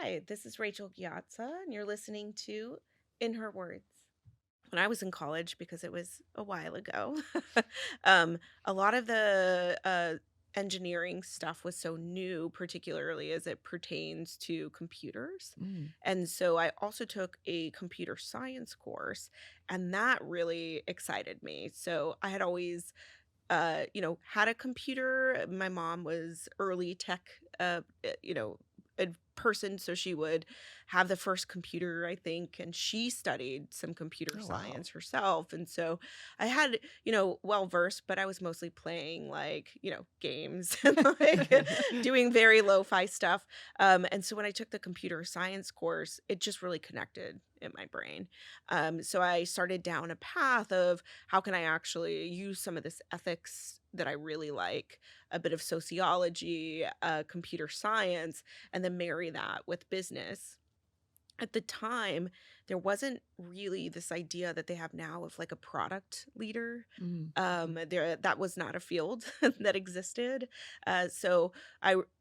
Hi, this is Rachel Ghiazza, and you're listening to In Her Words. When I was in college, because it was a while ago, a lot of the engineering stuff was so new, particularly as it pertains to computers. Mm. And so I also took a computer science course, and that really excited me. So I had always had a computer. My mom was early tech, a person, so she would have the first computer, I think, and she studied some computer Oh, wow. science herself. And so I had, well versed, but I was mostly playing like, games and like doing very lo-fi stuff. And so when I took the computer science course, it just really connected in my brain. So I started down a path of how can I actually use some of this ethics that I really like, a bit of sociology, computer science, and then marry that with business. At the time, there wasn't really this idea that they have now of like a product leader. Mm. There that was not a field that existed. So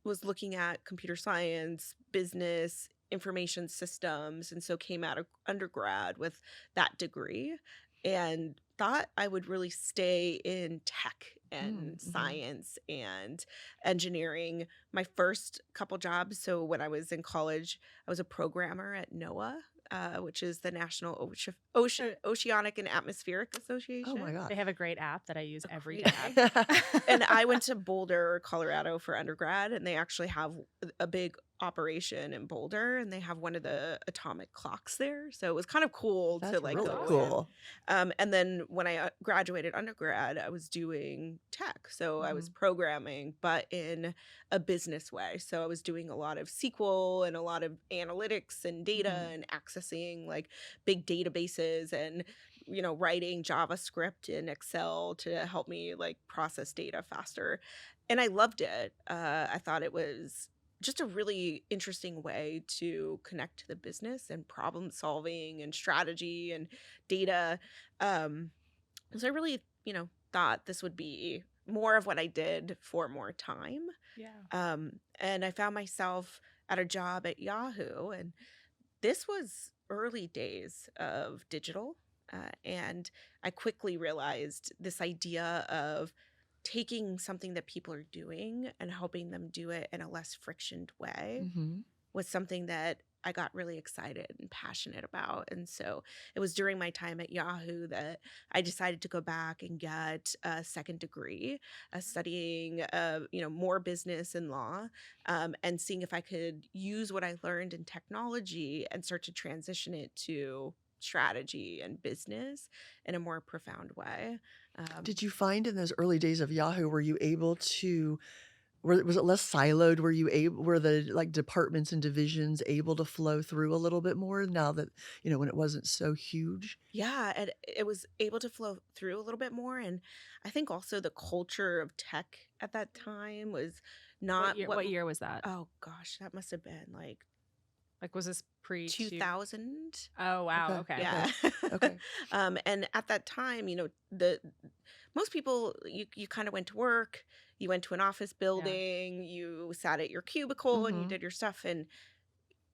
was looking at computer science, business, information systems, and so came out of undergrad with that degree and thought I would really stay in tech and Mm. Mhm. science and engineering. My first couple jobs, so when I was in college, I was a programmer at NOAA, which is the National Oceanic and Atmospheric Oh my Association. They gosh. have a great app that I use A every great day. and I went to Boulder, Colorado for undergrad, and they actually have a big operation in Boulder, and they have one of the atomic clocks there. So it was kind of cool to That's like That's really go awesome. cool. and then when I graduated undergrad, I was doing tech. So I was Mhm. programming, but in a business way. So I was doing a lot of SQL and a lot of analytics and data Mhm. and accessing like big databases and writing JavaScript in Excel to help me like process data faster. And I loved it. I thought it was just a really interesting way to connect to the business and problem solving and strategy and data. Um, so I really, thought this would be more of what I did for more time. Yeah. And I found myself at a job at Yahoo, and this was early days of digital. And I quickly realized this idea of taking something that people are doing and helping them do it in a less frictioned way Mhm. was something that I got really excited and passionate about. And so it was during my time at Yahoo that I decided to go back and get a second degree, studying, more business and law, and seeing if I could use what I learned in technology and start to transition it to strategy and business in a more profound way. Um, Did you find in those early days of Yahoo, were you able to was it less siloed? Were the, like, departments and divisions able to flow through a little bit more now that, when it wasn't so huge? Yeah, and it was able to flow through a little bit more, and I think also the culture of tech at that time was What not year what what year was that? oh gosh, that must have been like Like, was this pre two? 2000. Oh, wow, Okay, okay. okay, Yeah. okay. And at that time, the most people you kind of went to work, you went to an office Yeah. building, you sat at your cubicle and you Mhm. did your stuff, and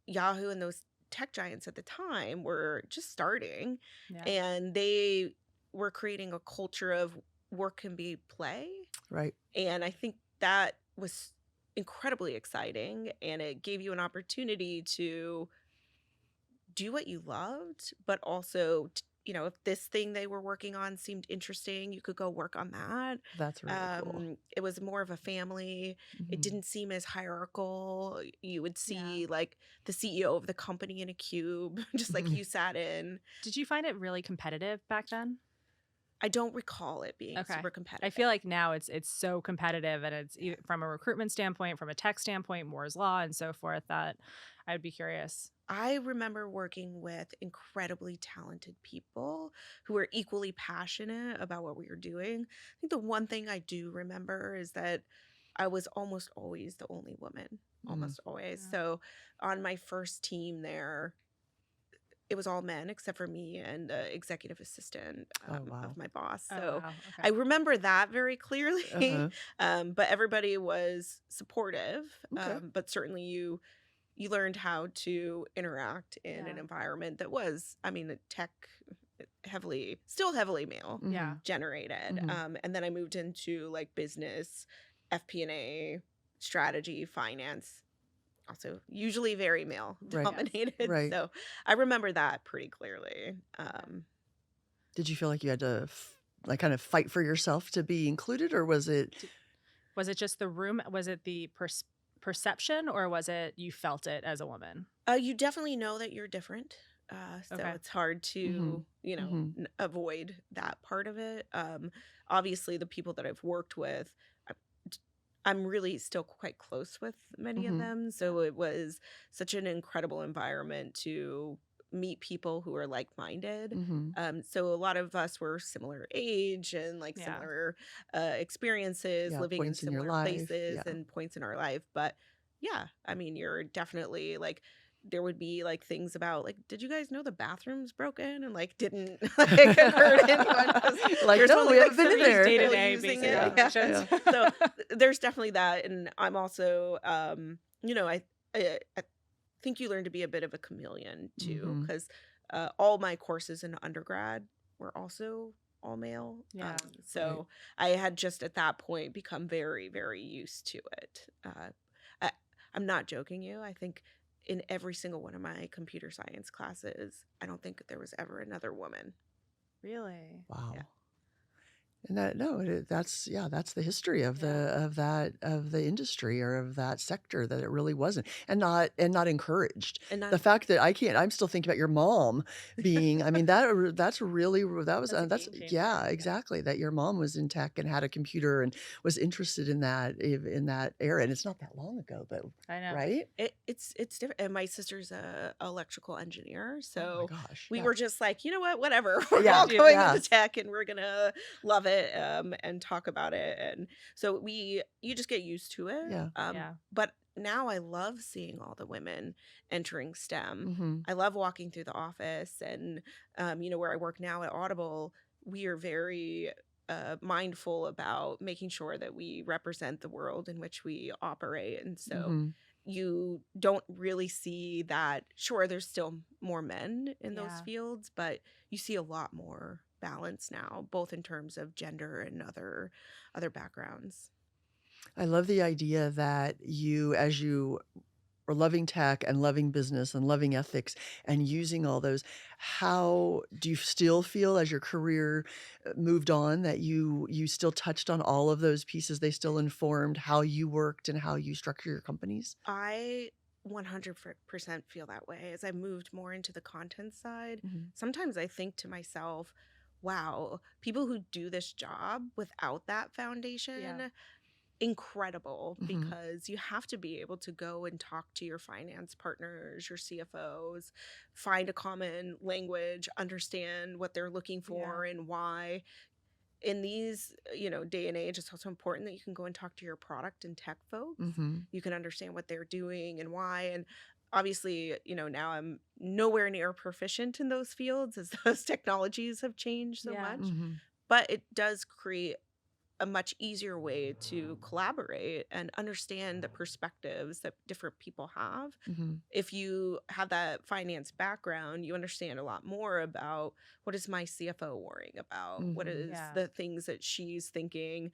Yahoo and those tech giants at the time were just starting, Yeah. and they were creating a culture of work can be play. Right. And I think that was incredibly exciting. And it gave you an opportunity to do what you loved, but also, if this thing they were working on seemed interesting, you could go work on that. That's really cool. It was more of a family. It Mhm. didn't seem as hierarchical. You would Yeah. see like the CEO of the company in a cube, just like you sat in. Did you find it really competitive back then? I don't recall it being Okay. super I competitive. feel like now it's so competitive, and it's from a recruitment standpoint, from a tech standpoint, Moore's Law and so forth, that I would be curious. I remember working with incredibly talented people who were equally passionate about what we were doing. I think the one thing I do remember is that I was almost always the only woman, Mm. almost always. Yeah. So on my first team there, it was all men except for me and the executive assistant Oh, wow. of my boss. Oh, So wow. I Okay. remember that very clearly. Uh-huh. But everybody was supportive. Okay. But certainly you learned how to interact in an Yeah. environment that was, I mean, tech still heavily male Yeah. Mhm. generated. Mhm. And then I moved into like business, FP&A, strategy, finance, also usually very male Right. Yes. dominated. Right. So I remember that pretty clearly. Did you feel like you had to like kind of fight for yourself to be included, or was it? D- Was it just the room? Was it the perception, or was it you felt it as a woman? You definitely know that you're different. So Okay. it's hard to, Mhm. Mhm. avoid that part of it. Obviously, the people that I've worked with, I- I'm really still quite close with many of Mhm. them. So it was such an incredible environment to meet people who are like-minded. Mhm. So a lot of us were similar age and like Yeah. similar experiences, Yeah, living in points in your similar life. places Yeah. and points in our life. But yeah, I mean, you're definitely like there would be like things about like, did you guys know the bathroom's broken and like didn't like occur to anyone because Like, there's no, only we like haven't been in three These there. people day-to-day using basic it. Yeah. Yeah. operations. Yeah. So there's definitely that, and I'm also, I think you learn to be a bit of a chameleon too, Mhm. because all my courses in undergrad were also all male. Yeah. So I had just at that point become very, very used to it. I, I'm not joking you. I think in every single one of my computer science classes, I don't think there was ever another woman. Really? Yeah. Wow. And that no, that's the history of Yeah. the industry or of that sector, that it really wasn't, and not encouraged. And The not, fact that I'm still thinking about your mom being, I mean, that's really, that was That's a that's game changer. yeah, Yeah. exactly, that your mom was in tech and had a computer and was interested in that era, and it's not that long ago, but I know. right? it's different. And my sister's a electrical engineer, Oh my so gosh, we yeah, were just like, you know what, whatever. We're yeah, all Yeah. going yeah, into tech, and we're gonna love it, and talk about it. And so you just get used to it. yeah. Yeah. But now I love seeing all the women entering STEM. Mhm. I love walking through the office, and where I work now at Audible, we are very mindful about making sure that we represent the world in which we operate. And so Mhm. you don't really see that. Sure, there's still more men in those Yeah. fields, but you see a lot more balance now, both in terms of gender and other backgrounds. I love the idea that you, as you or loving tech and loving business and loving ethics and using all those, how do you still feel as your career moved on that you still touched on all of those pieces? They still informed how you worked and how you structure your companies? I 100% feel that way as I moved more into the content side. Mhm. Sometimes I think to myself, wow, people who do this job without that Yeah. foundation, incredible, Mhm. because you have to be able to go and talk to your finance partners, your CFOs, find a common language, understand what they're looking Yeah. for and why. In these, day and age, it's also important that you can go and talk to your product and tech folks. Mhm. You can understand what they're doing and why. And obviously, now I'm nowhere near proficient in those fields as those technologies have changed so Yeah. much, Mhm. but it does create a much easier way to collaborate and understand the perspectives that different people have. Mhm. If you have that finance background, you understand a lot more about what is my CFO worrying about? What Mhm. is Yeah. the things that she's thinking,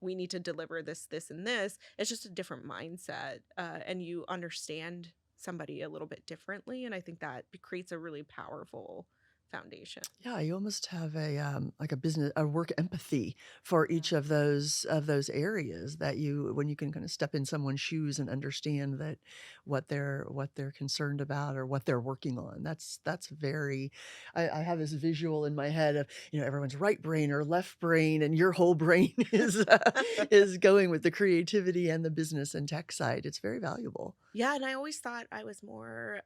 we need to deliver this, this, and this. It's just a different mindset. And you understand somebody a little bit differently. And I think that creates a really powerful foundation. Yeah, you almost have like a work empathy for Yeah. each of those areas, that when you can kind of step in someone's shoes and understand that what they're concerned about or what they're working on. That's very. I have this visual in my head of everyone's right brain or left brain, and your whole brain is going with the creativity and the business and tech side. It's very valuable. Yeah, and I always thought I was more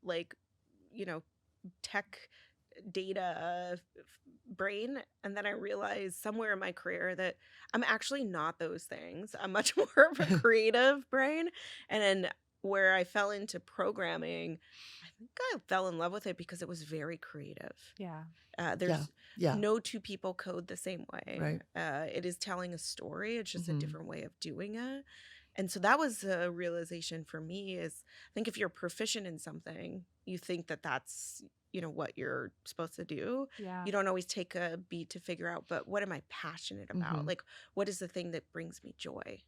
like, you know, tech data brain, and then I realized somewhere in my career that I'm actually not those things. I'm much more of a creative brain. And then where I fell into programming, I think I fell in love with it because it was very creative. Yeah. Yeah, There's yeah, no two people code the same way. right. It is telling a story. It's just a Hmm. different way of doing it. And so that was a realization for me is I think if you're proficient in something, you think that that's, what you're supposed to do. Yeah. You don't always take a beat to figure out, but what am I passionate about? Mhm. Like, what is the thing that brings me joy?